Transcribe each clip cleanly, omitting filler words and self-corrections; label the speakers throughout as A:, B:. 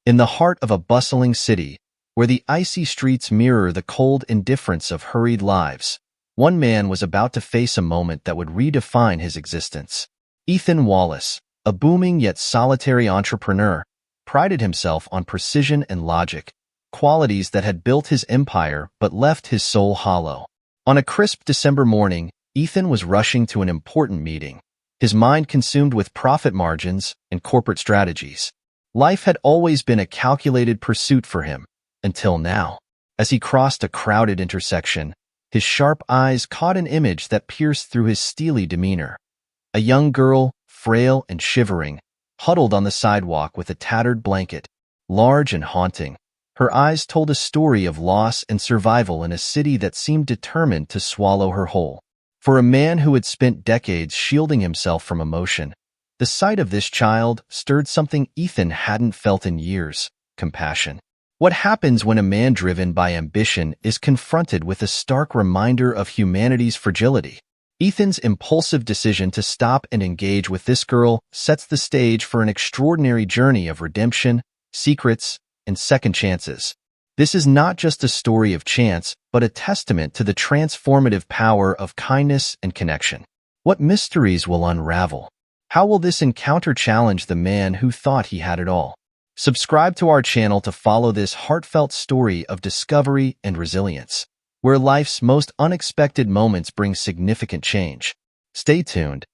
A: In the heart of a bustling city, where the icy streets mirror the cold indifference of hurried lives, one man was about to face a moment that would redefine his existence. Ethan Wallace, a booming yet solitary entrepreneur, prided himself on precision and logic, qualities that had built his empire but left his soul hollow. On a crisp December morning, Ethan was rushing to an important meeting, his mind consumed with profit margins and corporate strategies. Life had always been a calculated pursuit for him, until now. As he crossed a crowded intersection, his sharp eyes caught an image that pierced through his steely demeanor. A young girl, frail and shivering, huddled on the sidewalk with a tattered blanket, large and haunting. Her eyes told a story of loss and survival in a city that seemed determined to swallow her whole. For a man who had spent decades shielding himself from emotion, the sight of this child stirred something Ethan hadn't felt in years: compassion. What happens when a man driven by ambition is confronted with a stark reminder of humanity's fragility? Ethan's impulsive decision to stop and engage with this girl sets the stage for an extraordinary journey of redemption, secrets, and second chances. This is not just a story of chance, but a testament to the transformative power of kindness and connection. What mysteries will unravel? How will this encounter challenge the man who thought he had it all? Subscribe to our channel to follow this heartfelt story of discovery and resilience, where life's most unexpected moments bring significant change. Stay tuned.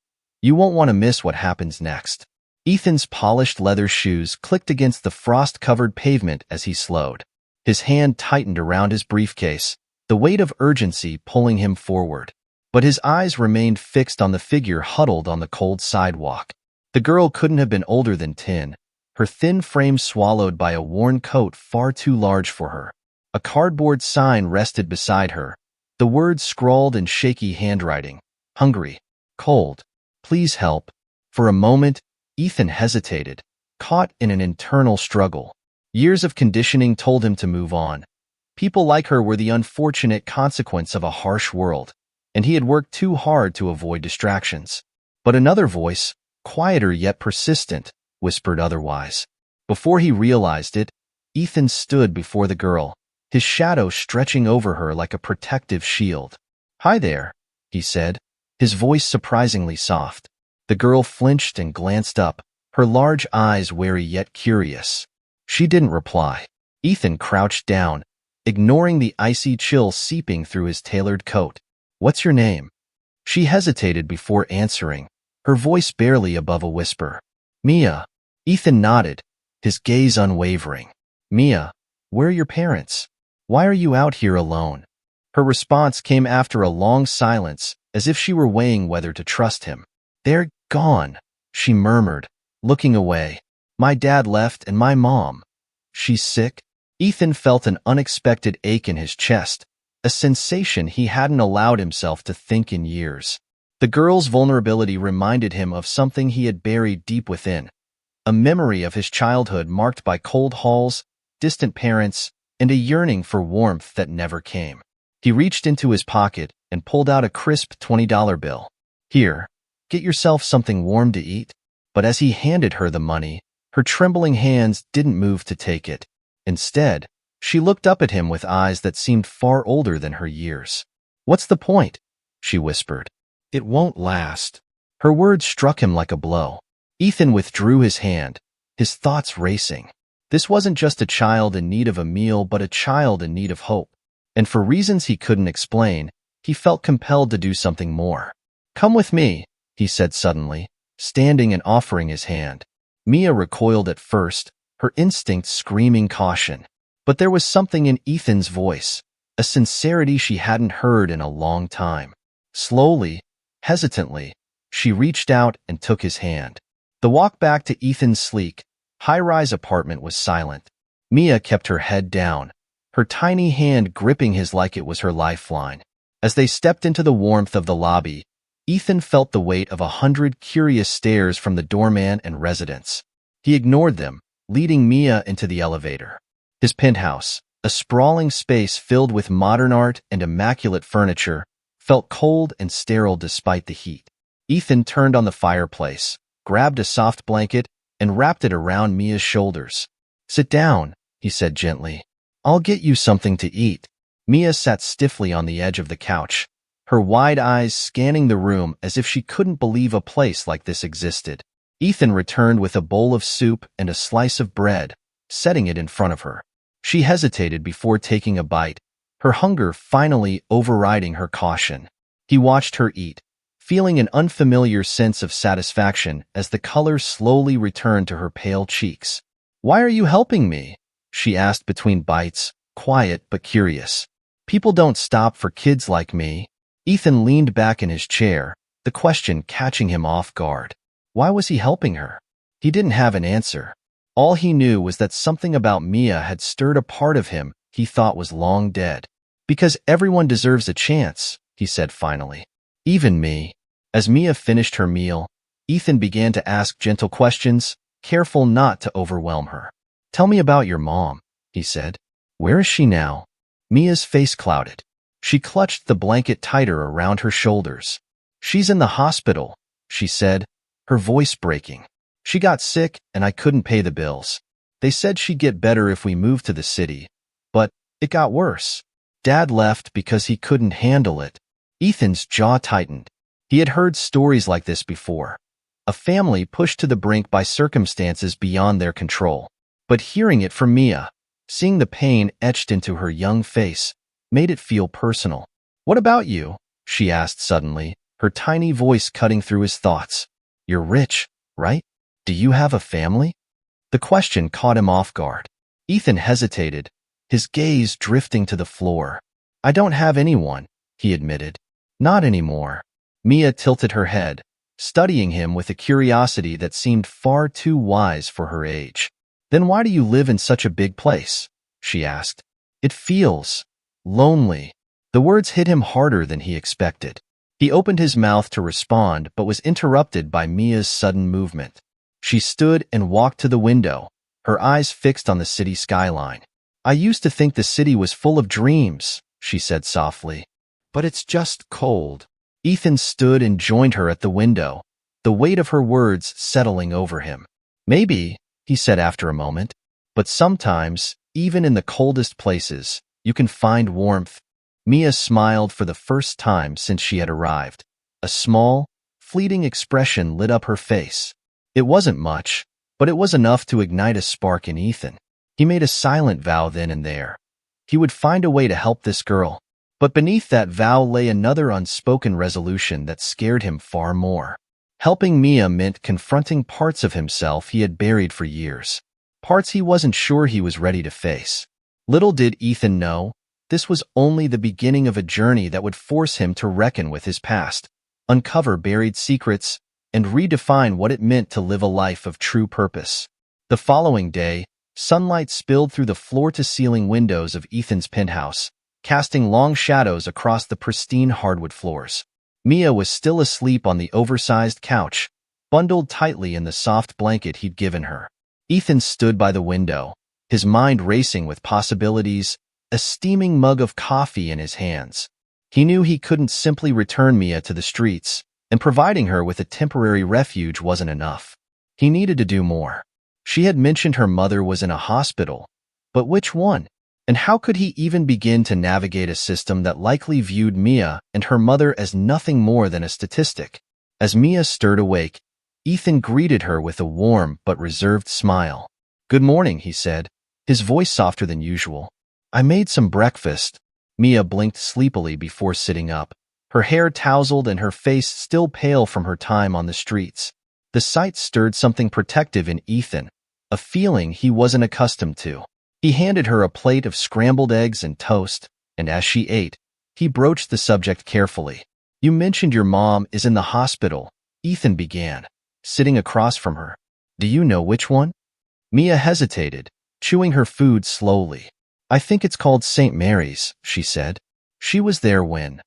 A: You won't want to miss what happens next. Ethan's polished leather shoes clicked against the frost-covered pavement as he slowed. His hand tightened around his briefcase, the weight of urgency pulling him forward. But his eyes remained fixed on the figure huddled on the cold sidewalk. The girl couldn't have been older than 10, her thin frame swallowed by a worn coat far too large for her. A cardboard sign rested beside her, the words scrawled in shaky handwriting: hungry, cold, please help. For a moment, Ethan hesitated, caught in an internal struggle. Years of conditioning told him to move on. People like her were the unfortunate consequence of a harsh world, and he had worked too hard to avoid distractions. But another voice, quieter yet persistent, whispered otherwise. Before he realized it, Ethan stood before the girl, his shadow stretching over her like a protective shield. "Hi there," he said, his voice surprisingly soft. The girl flinched and glanced up, her large eyes wary yet curious. She didn't reply. Ethan crouched down, ignoring the icy chill seeping through his tailored coat. "What's your name?" She hesitated before answering, her voice barely above a whisper. "Mia." Ethan nodded, his gaze unwavering. "Mia, where are your parents? Why are you out here alone?" Her response came after a long silence, as if she were weighing whether to trust him. "They're gone," she murmured, looking away. "My dad left and my mom. She's sick." Ethan felt an unexpected ache in his chest, a sensation he hadn't allowed himself to think in years. The girl's vulnerability reminded him of something he had buried deep within, a memory of his childhood marked by cold halls, distant parents, and a yearning for warmth that never came. He reached into his pocket and pulled out a crisp $20 bill. "Here, get yourself something warm to eat." But as he handed her the money, her trembling hands didn't move to take it. Instead, she looked up at him with eyes that seemed far older than her years. "What's the point?" she whispered. "It won't last." Her words struck him like a blow. Ethan withdrew his hand, his thoughts racing. This wasn't just a child in need of a meal, but a child in need of hope. And for reasons he couldn't explain, he felt compelled to do something more. "Come with me," he said suddenly, standing and offering his hand. Mia recoiled at first, her instincts screaming caution. But there was something in Ethan's voice, a sincerity she hadn't heard in a long time. Slowly, hesitantly, she reached out and took his hand. The walk back to Ethan's sleek, high-rise apartment was silent. Mia kept her head down, her tiny hand gripping his like it was her lifeline. As they stepped into the warmth of the lobby, Ethan felt the weight of 100 curious stares from the doorman and residents. He ignored them, leading Mia into the elevator. His penthouse, a sprawling space filled with modern art and immaculate furniture, felt cold and sterile despite the heat. Ethan turned on the fireplace, grabbed a soft blanket, and wrapped it around Mia's shoulders. Sit down, he said gently. I'll get you something to eat. Mia sat stiffly on the edge of the couch, her wide eyes scanning the room as if she couldn't believe a place like this existed. Ethan returned with a bowl of soup and a slice of bread, setting it in front of her. She hesitated before taking a bite, her hunger finally overriding her caution. He watched her eat, feeling an unfamiliar sense of satisfaction as the color slowly returned to her pale cheeks. "Why are you helping me?" she asked between bites, quiet but curious. "People don't stop for kids like me." Ethan leaned back in his chair, the question catching him off guard. Why was he helping her? He didn't have an answer. All he knew was that something about Mia had stirred a part of him he thought was long dead. "Because everyone deserves a chance," he said finally. "Even me." As Mia finished her meal, Ethan began to ask gentle questions, careful not to overwhelm her. "Tell me about your mom," he said. "Where is she now?" Mia's face clouded. She clutched the blanket tighter around her shoulders. "She's in the hospital," she said, her voice breaking. "She got sick and I couldn't pay the bills. They said she'd get better if we moved to the city, but it got worse. Dad left because he couldn't handle it." Ethan's jaw tightened. He had heard stories like this before. A family pushed to the brink by circumstances beyond their control. But hearing it from Mia, seeing the pain etched into her young face, made it feel personal. "What about you?" she asked suddenly, her tiny voice cutting through his thoughts. "You're rich, right? Do you have a family?" The question caught him off guard. Ethan hesitated, his gaze drifting to the floor. "I don't have anyone," he admitted. "Not anymore." Mia tilted her head, studying him with a curiosity that seemed far too wise for her age. "Then why do you live in such a big place?" she asked. "It feels lonely." The words hit him harder than he expected. He opened his mouth to respond but was interrupted by Mia's sudden movement. She stood and walked to the window, her eyes fixed on the city skyline. "I used to think the city was full of dreams," she said softly. "But it's just cold." Ethan stood and joined her at the window, the weight of her words settling over him. "Maybe," he said after a moment, "but sometimes, even in the coldest places, you can find warmth." Mia smiled for the first time since she had arrived. A small, fleeting expression lit up her face. It wasn't much, but it was enough to ignite a spark in Ethan. He made a silent vow then and there. He would find a way to help this girl. But beneath that vow lay another unspoken resolution that scared him far more. Helping Mia meant confronting parts of himself he had buried for years, parts he wasn't sure he was ready to face. Little did Ethan know, this was only the beginning of a journey that would force him to reckon with his past, uncover buried secrets, and redefine what it meant to live a life of true purpose. The following day, sunlight spilled through the floor-to-ceiling windows of Ethan's penthouse, casting long shadows across the pristine hardwood floors. Mia was still asleep on the oversized couch, bundled tightly in the soft blanket he'd given her. Ethan stood by the window, his mind racing with possibilities, a steaming mug of coffee in his hands. He knew he couldn't simply return Mia to the streets, and providing her with a temporary refuge wasn't enough. He needed to do more. She had mentioned her mother was in a hospital, but which one? And how could he even begin to navigate a system that likely viewed Mia and her mother as nothing more than a statistic? As Mia stirred awake, Ethan greeted her with a warm but reserved smile. "Good morning," he said, his voice softer than usual. "I made some breakfast." Mia blinked sleepily before sitting up, her hair tousled and her face still pale from her time on the streets. The sight stirred something protective in Ethan, a feeling he wasn't accustomed to. He handed her a plate of scrambled eggs and toast, and as she ate, he broached the subject carefully. "You mentioned your mom is in the hospital," Ethan began, sitting across from her. "Do you know which one?" Mia hesitated, chewing her food slowly. "I think it's called St. Mary's," she said. "She was there when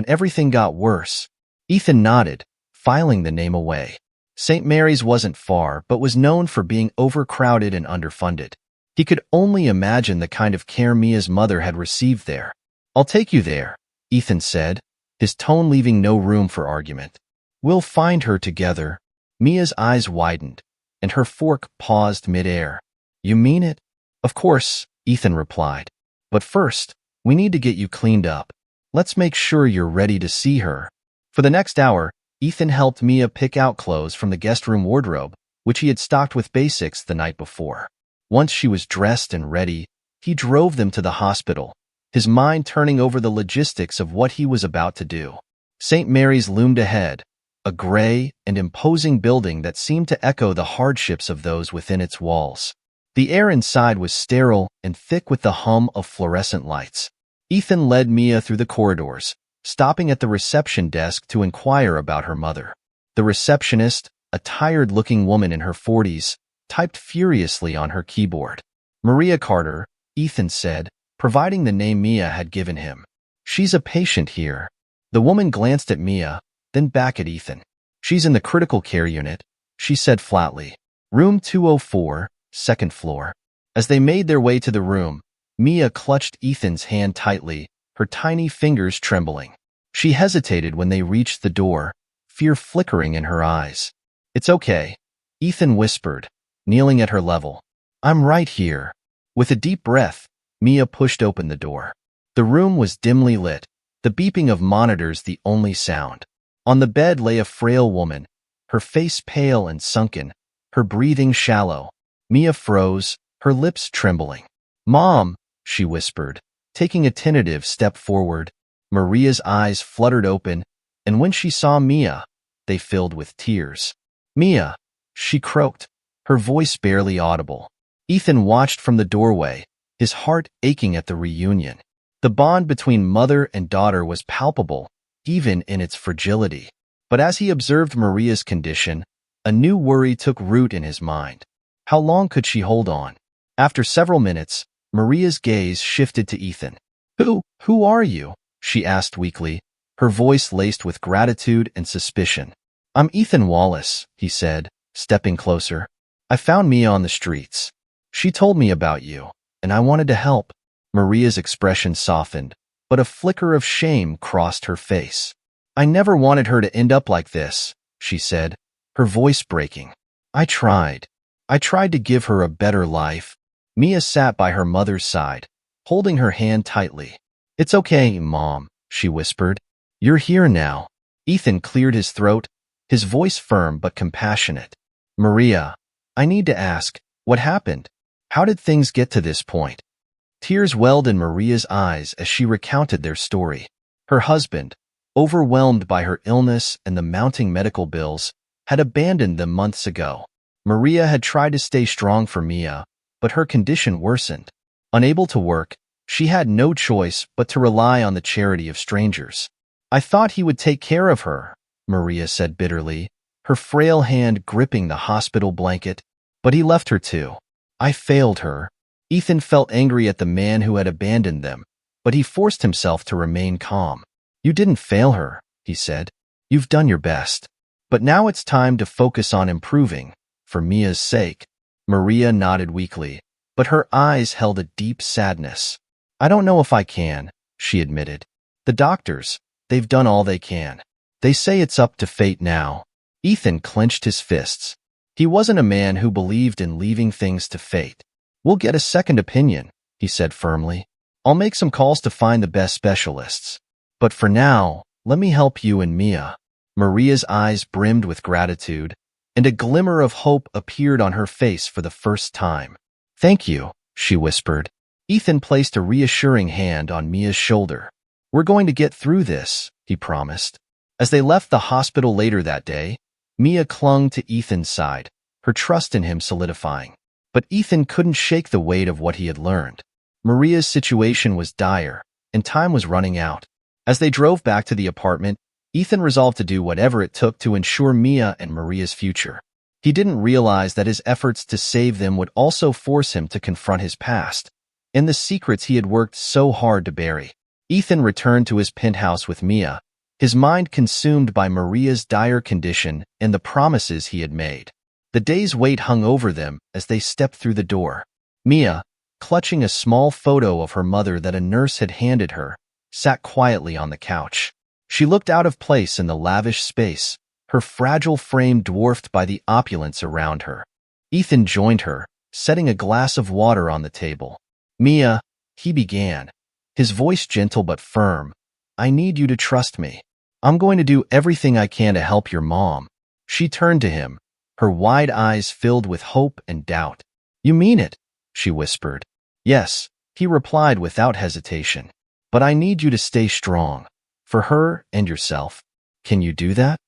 A: everything got worse." Ethan nodded, filing the name away. St. Mary's wasn't far, but was known for being overcrowded and underfunded. He could only imagine the kind of care Mia's mother had received there. "I'll take you there," Ethan said, his tone leaving no room for argument. "We'll find her together." Mia's eyes widened, and her fork paused midair. "You mean it?" Of course, Ethan replied. But first, we need to get you cleaned up. Let's make sure you're ready to see her. For the next hour, Ethan helped Mia pick out clothes from the guest room wardrobe, which he had stocked with basics the night before. Once she was dressed and ready, he drove them to the hospital, his mind turning over the logistics of what he was about to do. St. Mary's loomed ahead, a gray and imposing building that seemed to echo the hardships of those within its walls. The air inside was sterile and thick with the hum of fluorescent lights. Ethan led Mia through the corridors, stopping at the reception desk to inquire about her mother. The receptionist, a tired-looking woman in her 40s, typed furiously on her keyboard. Maria Carter, Ethan said, providing the name Mia had given him. She's a patient here. The woman glanced at Mia, then back at Ethan. She's in the critical care unit, she said flatly. Room 204, second floor. As they made their way to the room, Mia clutched Ethan's hand tightly, her tiny fingers trembling. She hesitated when they reached the door, fear flickering in her eyes. It's okay, Ethan whispered, kneeling at her level. I'm right here. With a deep breath, Mia pushed open the door. The room was dimly lit, the beeping of monitors the only sound. On the bed lay a frail woman, her face pale and sunken, her breathing shallow. Mia froze, her lips trembling. Mom, she whispered, taking a tentative step forward. Maria's eyes fluttered open, and when she saw Mia, they filled with tears. Mia, she croaked, her voice barely audible. Ethan watched from the doorway, his heart aching at the reunion. The bond between mother and daughter was palpable, even in its fragility. But as he observed Maria's condition, a new worry took root in his mind. How long could she hold on? After several minutes, Maria's gaze shifted to Ethan. Who are you? She asked weakly, her voice laced with gratitude and suspicion. I'm Ethan Wallace, he said, stepping closer. I found Mia on the streets. She told me about you, and I wanted to help. Maria's expression softened, but a flicker of shame crossed her face. I never wanted her to end up like this, she said, her voice breaking. I tried to give her a better life. Mia sat by her mother's side, holding her hand tightly. It's okay, Mom, she whispered. You're here now. Ethan cleared his throat, his voice firm but compassionate. Maria, I need to ask, what happened? How did things get to this point? Tears welled in Maria's eyes as she recounted their story. Her husband, overwhelmed by her illness and the mounting medical bills, had abandoned them months ago. Maria had tried to stay strong for Mia, but her condition worsened. Unable to work, she had no choice but to rely on the charity of strangers. I thought he would take care of her, Maria said bitterly, her frail hand gripping the hospital blanket, but he left her too. I failed her. Ethan felt angry at the man who had abandoned them, but he forced himself to remain calm. You didn't fail her, he said. You've done your best. But now it's time to focus on improving, for Mia's sake. Maria nodded weakly, but her eyes held a deep sadness. I don't know if I can, she admitted. The doctors, they've done all they can. They say it's up to fate now. Ethan clenched his fists. He wasn't a man who believed in leaving things to fate. We'll get a second opinion, he said firmly. I'll make some calls to find the best specialists. But for now, let me help you and Mia. Maria's eyes brimmed with gratitude, and a glimmer of hope appeared on her face for the first time. Thank you, she whispered. Ethan placed a reassuring hand on Mia's shoulder. We're going to get through this, he promised. As they left the hospital later that day, Mia clung to Ethan's side, her trust in him solidifying. But Ethan couldn't shake the weight of what he had learned. Maria's situation was dire, and time was running out. As they drove back to the apartment, Ethan resolved to do whatever it took to ensure Mia and Maria's future. He didn't realize that his efforts to save them would also force him to confront his past, and the secrets he had worked so hard to bury. Ethan returned to his penthouse with Mia, his mind consumed by Maria's dire condition and the promises he had made. The day's weight hung over them as they stepped through the door. Mia, clutching a small photo of her mother that a nurse had handed her, sat quietly on the couch. She looked out of place in the lavish space, her fragile frame dwarfed by the opulence around her. Ethan joined her, setting a glass of water on the table. "Mia," he began, his voice gentle but firm, "I need you to trust me. I'm going to do everything I can to help your mom." She turned to him, her wide eyes filled with hope and doubt. "You mean it?" she whispered. "Yes," he replied without hesitation. "But I need you to stay strong. For her and yourself. Can you do that?"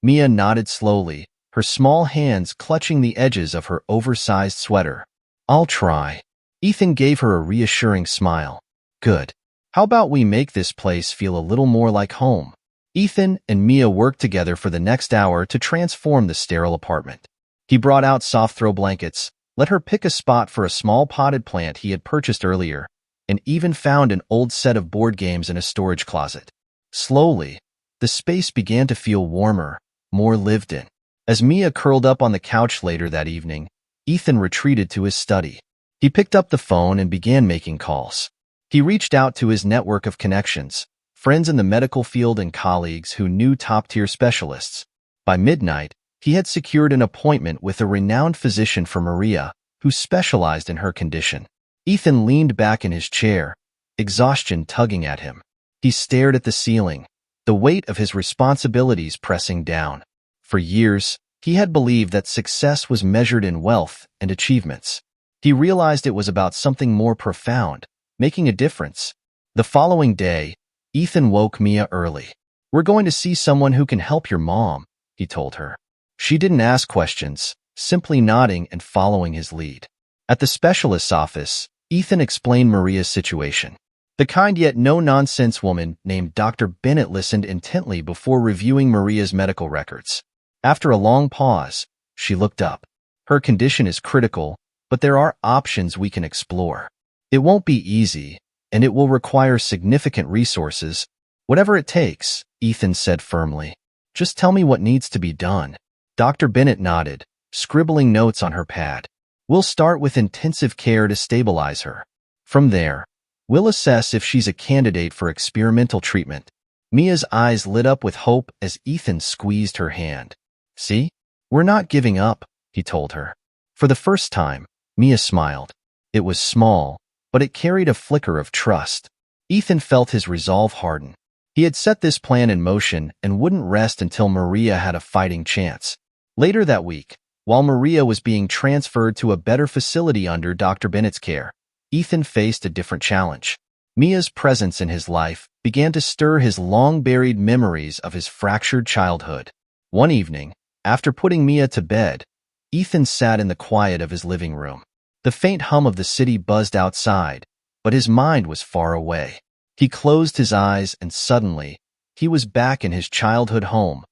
A: Mia nodded slowly, her small hands clutching the edges of her oversized sweater. "I'll try." Ethan gave her a reassuring smile. "Good. How about we make this place feel a little more like home?" Ethan and Mia worked together for the next hour to transform the sterile apartment. He brought out soft throw blankets, let her pick a spot for a small potted plant he had purchased earlier, and even found an old set of board games in a storage closet. Slowly, the space began to feel warmer, more lived in. As Mia curled up on the couch later that evening, Ethan retreated to his study. He picked up the phone and began making calls. He reached out to his network of connections, friends in the medical field and colleagues who knew top-tier specialists. By midnight, he had secured an appointment with a renowned physician for Maria, who specialized in her condition. Ethan leaned back in his chair, exhaustion tugging at him. He stared at the ceiling, the weight of his responsibilities pressing down. For years, he had believed that success was measured in wealth and achievements. He realized it was about something more profound, making a difference. The following day, Ethan woke Mia early. "We're going to see someone who can help your mom," he told her. She didn't ask questions, simply nodding and following his lead. At the specialist's office, Ethan explained Maria's situation. The kind yet no-nonsense woman named Dr. Bennett listened intently before reviewing Maria's medical records. After a long pause, she looked up. "Her condition is critical, but there are options we can explore. It won't be easy, and it will require significant resources. Whatever it takes," Ethan said firmly. "Just tell me what needs to be done." Dr. Bennett nodded, scribbling notes on her pad. "We'll start with intensive care to stabilize her. From there, we'll assess if she's a candidate for experimental treatment." Mia's eyes lit up with hope as Ethan squeezed her hand. "See? We're not giving up," he told her. For the first time, Mia smiled. It was small, but it carried a flicker of trust. Ethan felt his resolve harden. He had set this plan in motion and wouldn't rest until Maria had a fighting chance. Later that week, while Maria was being transferred to a better facility under Dr. Bennett's care, Ethan faced a different challenge. Mia's presence in his life began to stir his long-buried memories of his fractured childhood. One evening, after putting Mia to bed, Ethan sat in the quiet of his living room. The faint hum of the city buzzed outside, but his mind was far away. He closed his eyes and suddenly, he was back in his childhood home,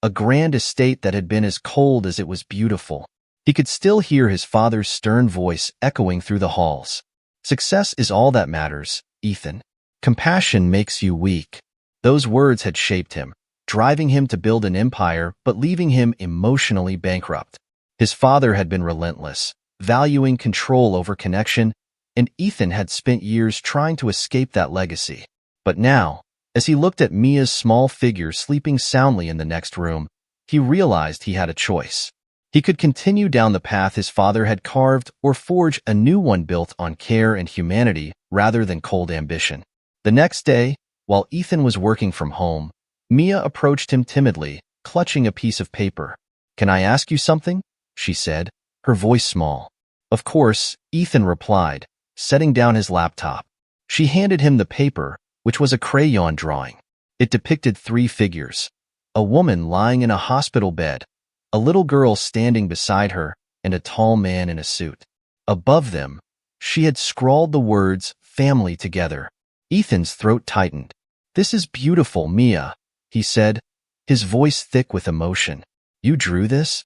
A: a grand estate that had been as cold as it was beautiful. He could still hear his father's stern voice echoing through the halls. "Success is all that matters, Ethan. Compassion makes you weak." Those words had shaped him, driving him to build an empire but leaving him emotionally bankrupt. His father had been relentless, valuing control over connection, and Ethan had spent years trying to escape that legacy. But now, as he looked at Mia's small figure sleeping soundly in the next room, he realized he had a choice. He could continue down the path his father had carved or forge a new one built on care and humanity rather than cold ambition. The next day, while Ethan was working from home, Mia approached him timidly, clutching a piece of paper. "Can I ask you something?" she said, her voice small. "Of course," Ethan replied, setting down his laptop. She handed him the paper, which was a crayon drawing. It depicted 3 figures: a woman lying in a hospital bed, a little girl standing beside her, and a tall man in a suit. Above them, she had scrawled the words, "family together." Ethan's throat tightened. "This is beautiful, Mia," he said, his voice thick with emotion. "You drew this?"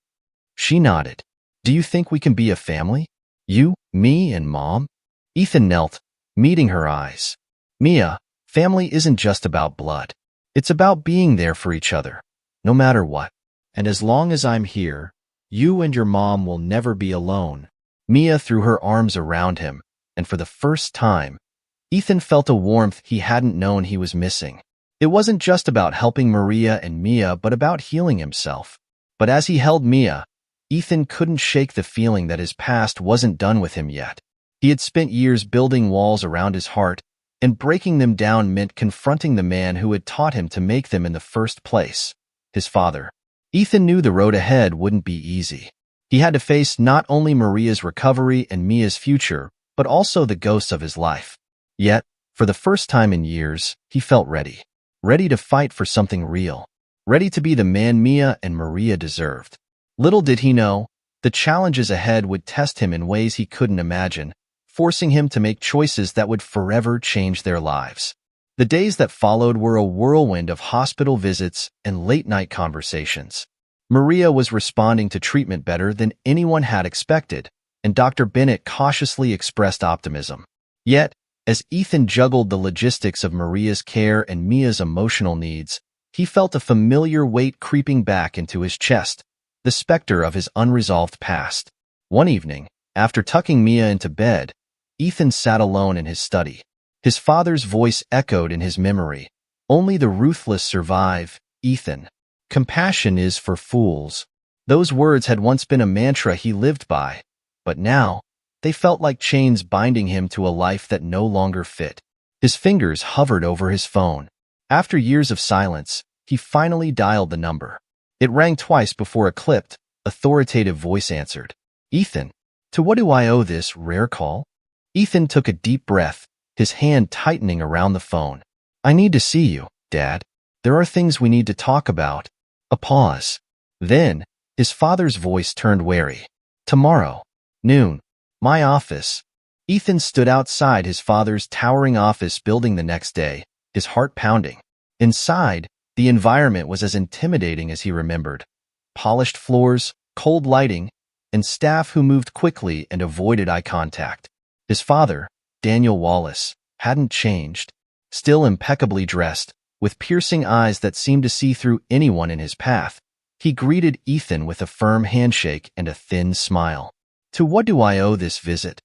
A: She nodded. "Do you think we can be a family? You, me, and Mom?" Ethan knelt, meeting her eyes. "Mia, family isn't just about blood. It's about being there for each other, no matter what. And as long as I'm here, you and your mom will never be alone." Mia threw her arms around him, and for the first time, Ethan felt a warmth he hadn't known he was missing. It wasn't just about helping Maria and Mia, but about healing himself. But as he held Mia, Ethan couldn't shake the feeling that his past wasn't done with him yet. He had spent years building walls around his heart, and breaking them down meant confronting the man who had taught him to make them in the first place, his father. Ethan knew the road ahead wouldn't be easy. He had to face not only Maria's recovery and Mia's future, but also the ghosts of his life. Yet, for the first time in years, he felt ready. Ready to fight for something real. Ready to be the man Mia and Maria deserved. Little did he know, the challenges ahead would test him in ways he couldn't imagine, forcing him to make choices that would forever change their lives. The days that followed were a whirlwind of hospital visits and late-night conversations. Maria was responding to treatment better than anyone had expected, and Dr. Bennett cautiously expressed optimism. Yet, as Ethan juggled the logistics of Maria's care and Mia's emotional needs, he felt a familiar weight creeping back into his chest, the specter of his unresolved past. One evening, after tucking Mia into bed, Ethan sat alone in his study. His father's voice echoed in his memory. "Only the ruthless survive, Ethan. Compassion is for fools." Those words had once been a mantra he lived by, but now, they felt like chains binding him to a life that no longer fit. His fingers hovered over his phone. After years of silence, he finally dialed the number. It rang twice before a clipped, authoritative voice answered. "Ethan, to what do I owe this rare call?" Ethan took a deep breath, his hand tightening around the phone. "I need to see you, Dad. There are things we need to talk about." A pause. Then, his father's voice turned wary. "Tomorrow, noon, my office." Ethan stood outside his father's towering office building the next day, his heart pounding. Inside, the environment was as intimidating as he remembered. Polished floors, cold lighting, and staff who moved quickly and avoided eye contact. His father, Daniel Wallace, hadn't changed, still impeccably dressed, with piercing eyes that seemed to see through anyone in his path. He greeted Ethan with a firm handshake and a thin smile. "To what do I owe this visit?"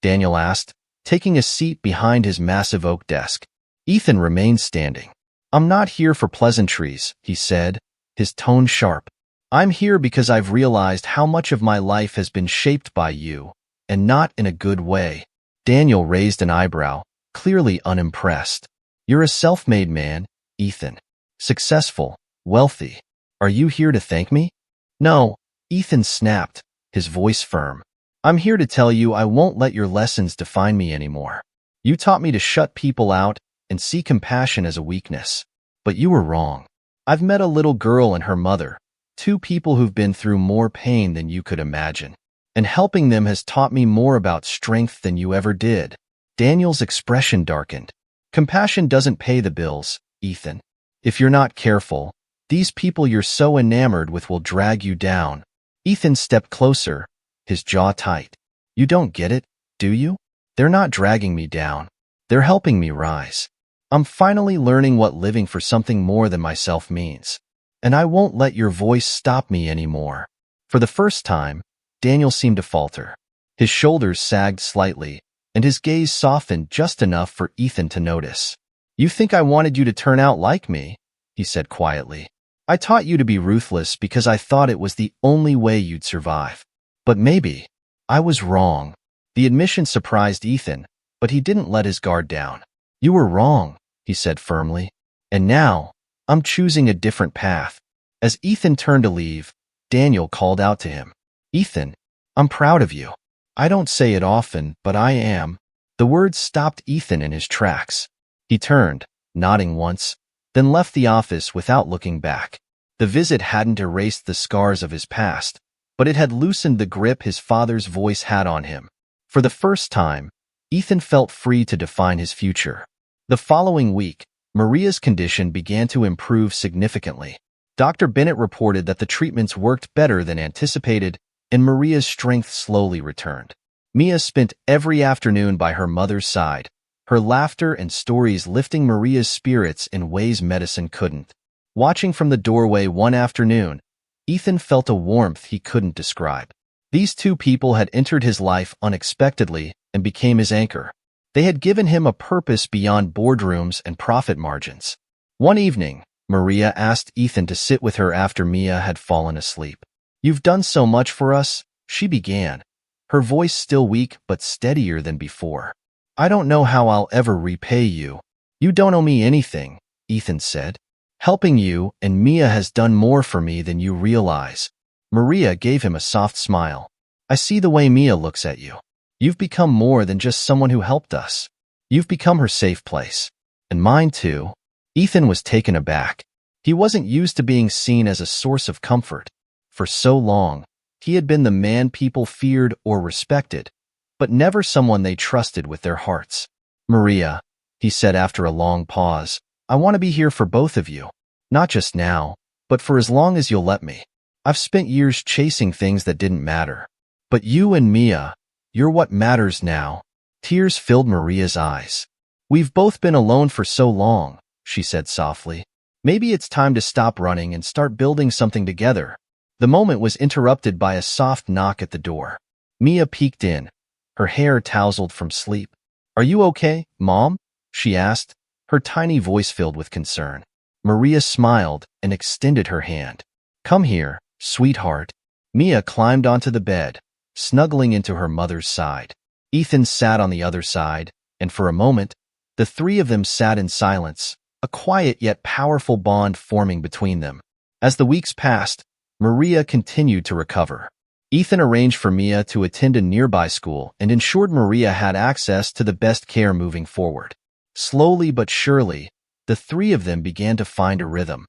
A: Daniel asked, taking a seat behind his massive oak desk. Ethan remained standing. "I'm not here for pleasantries," he said, his tone sharp. "I'm here because I've realized how much of my life has been shaped by you, and not in a good way." Daniel raised an eyebrow, clearly unimpressed. "You're a self-made man, Ethan. Successful, wealthy. Are you here to thank me?" "No," Ethan snapped, his voice firm. "I'm here to tell you I won't let your lessons define me anymore. You taught me to shut people out and see compassion as a weakness. But you were wrong. I've met a little girl and her mother, two people who've been through more pain than you could imagine. And helping them has taught me more about strength than you ever did." Daniel's expression darkened. "Compassion doesn't pay the bills, Ethan. If you're not careful, these people you're so enamored with will drag you down." Ethan stepped closer, his jaw tight. "You don't get it, do you? They're not dragging me down. They're helping me rise. I'm finally learning what living for something more than myself means. And I won't let your voice stop me anymore." For the first time, Daniel seemed to falter. His shoulders sagged slightly, and his gaze softened just enough for Ethan to notice. "You think I wanted you to turn out like me," he said quietly. "I taught you to be ruthless because I thought it was the only way you'd survive. But maybe I was wrong." The admission surprised Ethan, but he didn't let his guard down. "You were wrong," he said firmly. "And now, I'm choosing a different path." As Ethan turned to leave, Daniel called out to him. "Ethan, I'm proud of you. I don't say it often, but I am." The words stopped Ethan in his tracks. He turned, nodding once, then left the office without looking back. The visit hadn't erased the scars of his past, but it had loosened the grip his father's voice had on him. For the first time, Ethan felt free to define his future. The following week, Maria's condition began to improve significantly. Dr. Bennett reported that the treatments worked better than anticipated, and Maria's strength slowly returned. Mia spent every afternoon by her mother's side, her laughter and stories lifting Maria's spirits in ways medicine couldn't. Watching from the doorway one afternoon, Ethan felt a warmth he couldn't describe. These two people had entered his life unexpectedly and became his anchor. They had given him a purpose beyond boardrooms and profit margins. One evening, Maria asked Ethan to sit with her after Mia had fallen asleep. You've done so much for us, she began, her voice still weak but steadier than before. I don't know how I'll ever repay you. You don't owe me anything, Ethan said. Helping you and Mia has done more for me than you realize. Maria gave him a soft smile. I see the way Mia looks at you. You've become more than just someone who helped us. You've become her safe place. And mine too. Ethan was taken aback. He wasn't used to being seen as a source of comfort. For so long, he had been the man people feared or respected, but never someone they trusted with their hearts. Maria, he said after a long pause, I want to be here for both of you. Not just now, but for as long as you'll let me. I've spent years chasing things that didn't matter. But you and Mia, you're what matters now. Tears filled Maria's eyes. We've both been alone for so long, she said softly. Maybe it's time to stop running and start building something together. The moment was interrupted by a soft knock at the door. Mia peeked in, her hair tousled from sleep. Are you okay, Mom? She asked, her tiny voice filled with concern. Maria smiled and extended her hand. Come here, sweetheart. Mia climbed onto the bed, snuggling into her mother's side. Ethan sat on the other side, and for a moment, the three of them sat in silence, a quiet yet powerful bond forming between them. As the weeks passed, Maria continued to recover. Ethan arranged for Mia to attend a nearby school and ensured Maria had access to the best care moving forward. Slowly but surely, the three of them began to find a rhythm,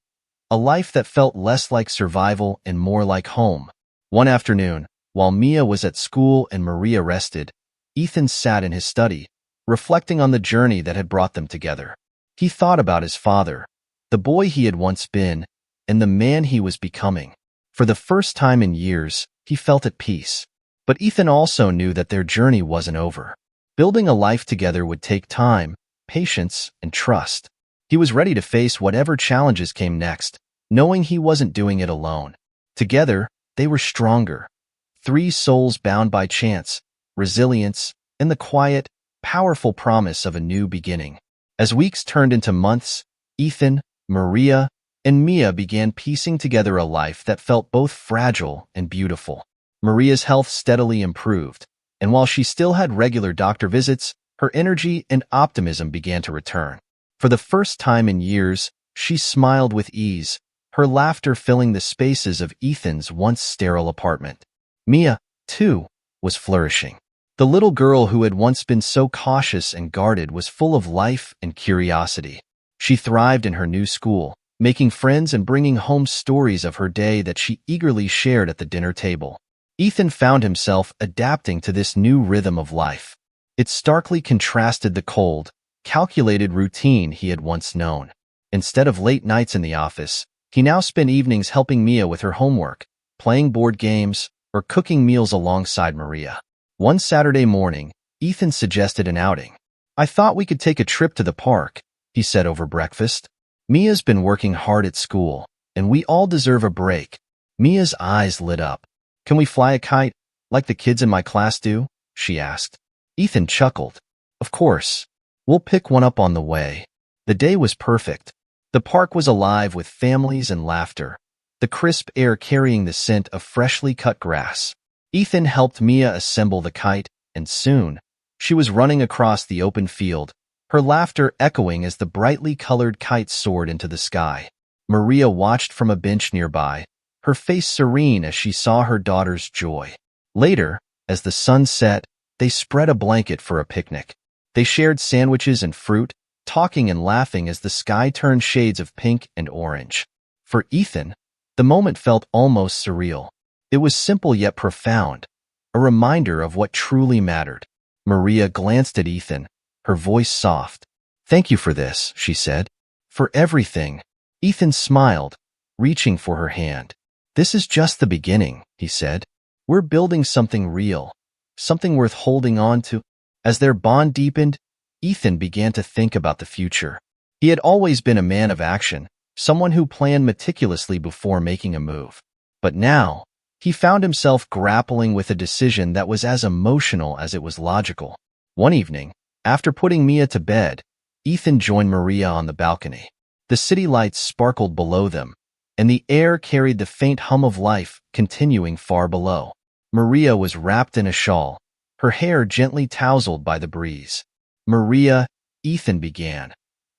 A: a life that felt less like survival and more like home. One afternoon, while Mia was at school and Maria rested, Ethan sat in his study, reflecting on the journey that had brought them together. He thought about his father, the boy he had once been, and the man he was becoming. For the first time in years, he felt at peace. But Ethan also knew that their journey wasn't over. Building a life together would take time, patience, and trust. He was ready to face whatever challenges came next, knowing he wasn't doing it alone. Together, they were stronger. Three souls bound by chance, resilience, and the quiet, powerful promise of a new beginning. As weeks turned into months, Ethan, Maria, and Mia began piecing together a life that felt both fragile and beautiful. Maria's health steadily improved, and while she still had regular doctor visits, her energy and optimism began to return. For the first time in years, she smiled with ease, her laughter filling the spaces of Ethan's once sterile apartment. Mia, too, was flourishing. The little girl who had once been so cautious and guarded was full of life and curiosity. She thrived in her new school, making friends and bringing home stories of her day that she eagerly shared at the dinner table. Ethan found himself adapting to this new rhythm of life. It starkly contrasted the cold, calculated routine he had once known. Instead of late nights in the office, he now spent evenings helping Mia with her homework, playing board games, or cooking meals alongside Maria. One Saturday morning, Ethan suggested an outing. I thought we could take a trip to the park, he said over breakfast. Mia's been working hard at school, and we all deserve a break. Mia's eyes lit up. Can we fly a kite, like the kids in my class do? She asked. Ethan chuckled. Of course. We'll pick one up on the way. The day was perfect. The park was alive with families and laughter, the crisp air carrying the scent of freshly cut grass. Ethan helped Mia assemble the kite, and soon, she was running across the open field, her laughter echoing as the brightly colored kite soared into the sky. Maria watched from a bench nearby, her face serene as she saw her daughter's joy. Later, as the sun set, they spread a blanket for a picnic. They shared sandwiches and fruit, talking and laughing as the sky turned shades of pink and orange. For Ethan, the moment felt almost surreal. It was simple yet profound, a reminder of what truly mattered. Maria glanced at Ethan, her voice soft. Thank you for this, she said. For everything. Ethan smiled, reaching for her hand. This is just the beginning, he said. We're building something real, something worth holding on to. As their bond deepened, Ethan began to think about the future. He had always been a man of action, someone who planned meticulously before making a move. But now, he found himself grappling with a decision that was as emotional as it was logical. One evening, after putting Mia to bed, Ethan joined Maria on the balcony. The city lights sparkled below them, and the air carried the faint hum of life continuing far below. Maria was wrapped in a shawl, her hair gently tousled by the breeze. "Maria," Ethan began,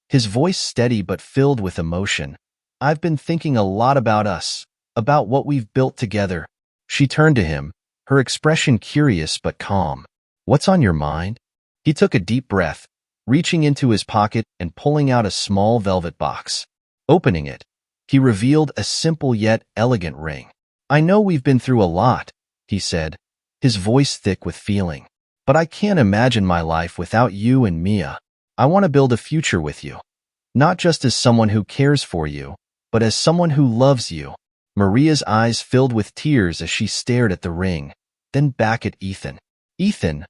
A: his voice steady but filled with emotion. "I've been thinking a lot about us, about what we've built together." She turned to him, her expression curious but calm. "What's on your mind?" He took a deep breath, reaching into his pocket and pulling out a small velvet box. Opening it, he revealed a simple yet elegant ring. "I know we've been through a lot," he said, his voice thick with feeling. "But I can't imagine my life without you and Mia. I want to build a future with you, not just as someone who cares for you, but as someone who loves you." Maria's eyes filled with tears as she stared at the ring, then back at Ethan. "Ethan,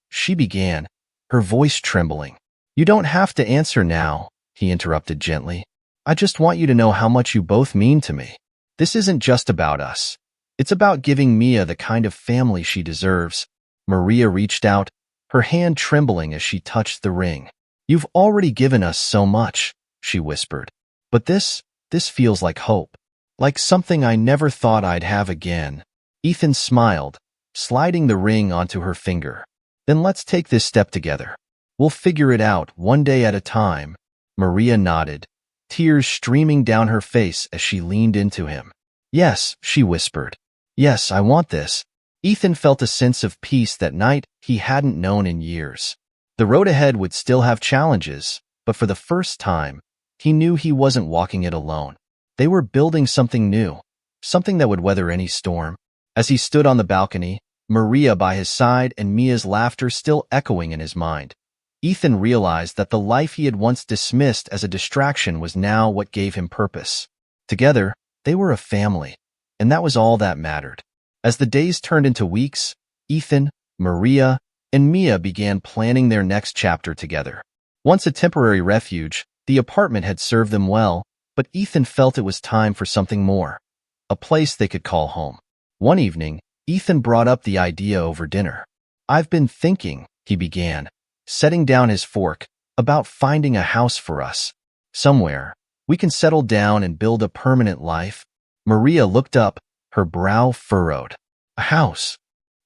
A: she began, her voice trembling. "You don't have to answer now," he interrupted gently. "I just want you to know how much you both mean to me. This isn't just about us. It's about giving Mia the kind of family she deserves." Maria reached out, her hand trembling as she touched the ring. "You've already given us so much," she whispered. "But this feels like hope. Like something I never thought I'd have again." Ethan smiled, sliding the ring onto her finger. "Then let's take this step together. We'll figure it out one day at a time." Maria nodded, tears streaming down her face as she leaned into him. "Yes," she whispered. "Yes, I want this." Ethan felt a sense of peace that night he hadn't known in years. The road ahead would still have challenges, but for the first time, he knew he wasn't walking it alone. They were building something new, something that would weather any storm. As he stood on the balcony, Maria by his side and Mia's laughter still echoing in his mind, Ethan realized that the life he had once dismissed as a distraction was now what gave him purpose. Together, they were a family, and that was all that mattered. As the days turned into weeks, Ethan, Maria, and Mia began planning their next chapter together. Once a temporary refuge, the apartment had served them well, but Ethan felt it was time for something more, a place they could call home. One evening, Ethan brought up the idea over dinner. "I've been thinking," he began, setting down his fork, "about finding a house for us. Somewhere we can settle down and build a permanent life." Maria looked up, her brow furrowed. "A house?"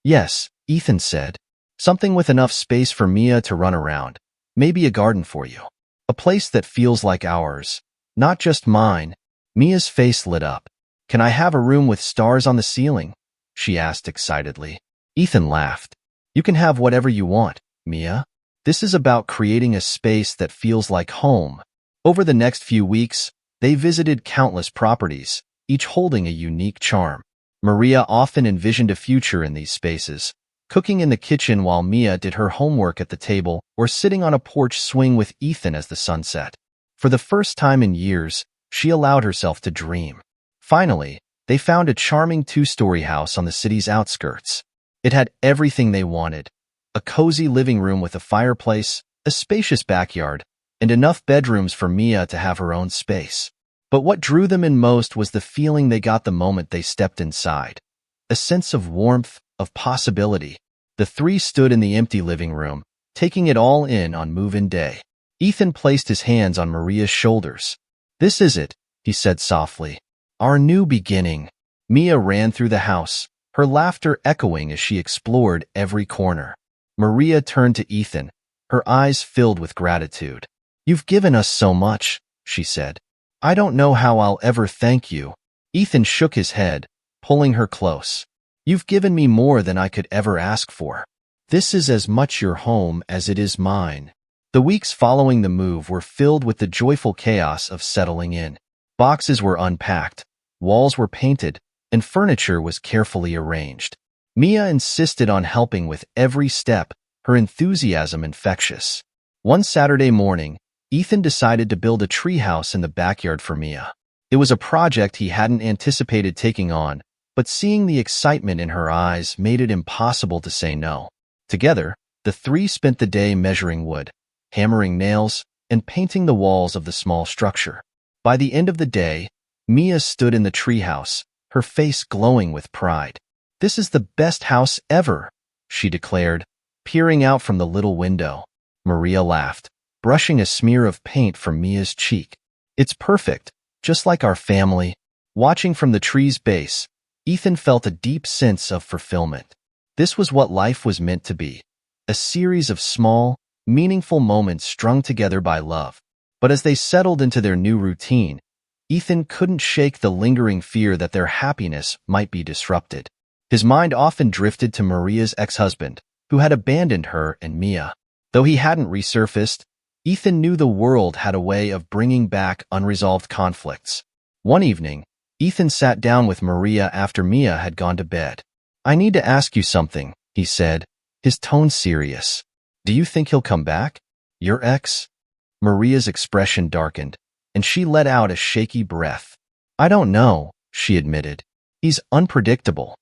A: "Yes," Ethan said. "Something with enough space for Mia to run around. Maybe a garden for you. A place that feels like ours, not just mine." Mia's face lit up. "Can I have a room with stars on the ceiling?" she asked excitedly. Ethan laughed. "You can have whatever you want, Mia. This is about creating a space that feels like home." Over the next few weeks, they visited countless properties, each holding a unique charm. Maria often envisioned a future in these spaces, cooking in the kitchen while Mia did her homework at the table or sitting on a porch swing with Ethan as the sun set. For the first time in years, she allowed herself to dream. Finally, they found a charming two-story house on the city's outskirts. It had everything they wanted: a cozy living room with a fireplace, a spacious backyard, and enough bedrooms for Mia to have her own space. But what drew them in most was the feeling they got the moment they stepped inside. A sense of warmth, of possibility. The three stood in the empty living room, taking it all in on move-in day. Ethan placed his hands on Maria's shoulders. "This is it," he said softly. "Our new beginning." Mia ran through the house, her laughter echoing as she explored every corner. Maria turned to Ethan, her eyes filled with gratitude. "You've given us so much," she said. "I don't know how I'll ever thank you." Ethan shook his head, pulling her close. "You've given me more than I could ever ask for. This is as much your home as it is mine." The weeks following the move were filled with the joyful chaos of settling in. Boxes were unpacked, walls were painted, and furniture was carefully arranged. Mia insisted on helping with every step, her enthusiasm infectious. One Saturday morning, Ethan decided to build a treehouse in the backyard for Mia. It was a project he hadn't anticipated taking on, but seeing the excitement in her eyes made it impossible to say no. Together, the three spent the day measuring wood, hammering nails, and painting the walls of the small structure. By the end of the day, Mia stood in the treehouse, her face glowing with pride. "This is the best house ever," she declared, peering out from the little window. Maria laughed, brushing a smear of paint from Mia's cheek. "It's perfect," just like our family. Watching from the tree's base, Ethan felt a deep sense of fulfillment. This was what life was meant to be, a series of small, meaningful moments strung together by love. But as they settled into their new routine, Ethan couldn't shake the lingering fear that their happiness might be disrupted. His mind often drifted to Maria's ex-husband, who had abandoned her and Mia. Though he hadn't resurfaced, Ethan knew the world had a way of bringing back unresolved conflicts. One evening, Ethan sat down with Maria after Mia had gone to bed. "I need to ask you something," he said, his tone serious. "Do you think he'll come back? Your ex?" Maria's expression darkened, and she let out a shaky breath. "I don't know," she admitted. "He's unpredictable.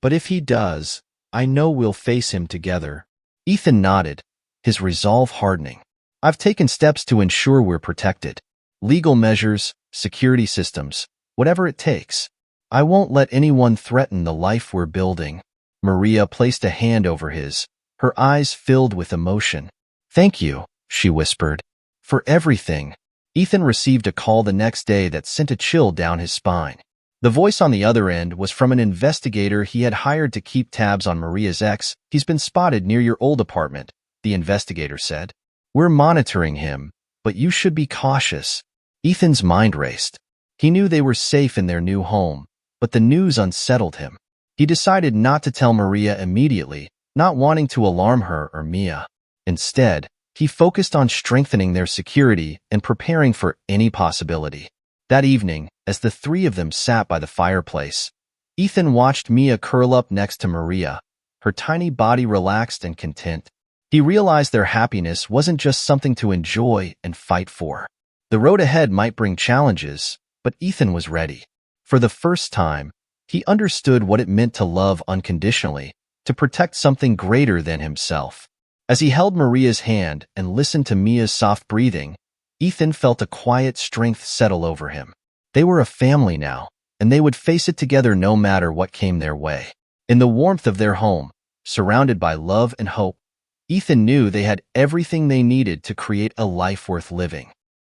A: But if he does, I know we'll face him together." Ethan nodded, his resolve hardening. "I've taken steps to ensure we're protected. Legal measures, security systems, whatever it takes. I won't let anyone threaten the life we're building." Maria placed a hand over his, her eyes filled with emotion. "Thank you," she whispered, "for everything." Ethan received a call the next day that sent a chill down his spine. The voice on the other end was from an investigator he had hired to keep tabs on Maria's ex. "He's been spotted near your old apartment," the investigator said. "We're monitoring him, but you should be cautious." Ethan's mind raced. He knew they were safe in their new home, but the news unsettled him. He decided not to tell Maria immediately, not wanting to alarm her or Mia. Instead, he focused on strengthening their security and preparing for any possibility. That evening, as the three of them sat by the fireplace, Ethan watched Mia curl up next to Maria, her tiny body relaxed and content. He realized their happiness wasn't just something to enjoy and fight for. The road ahead might bring challenges, but Ethan was ready. For the first time, he understood what it meant to love unconditionally, to protect something greater than himself. As he held Maria's hand and listened to Mia's soft breathing, Ethan felt a quiet strength settle over him. They were a family now, and they would face it together no matter what came their way. In the warmth of their home, surrounded by love and hope, Ethan knew they had everything they needed to create a life worth living.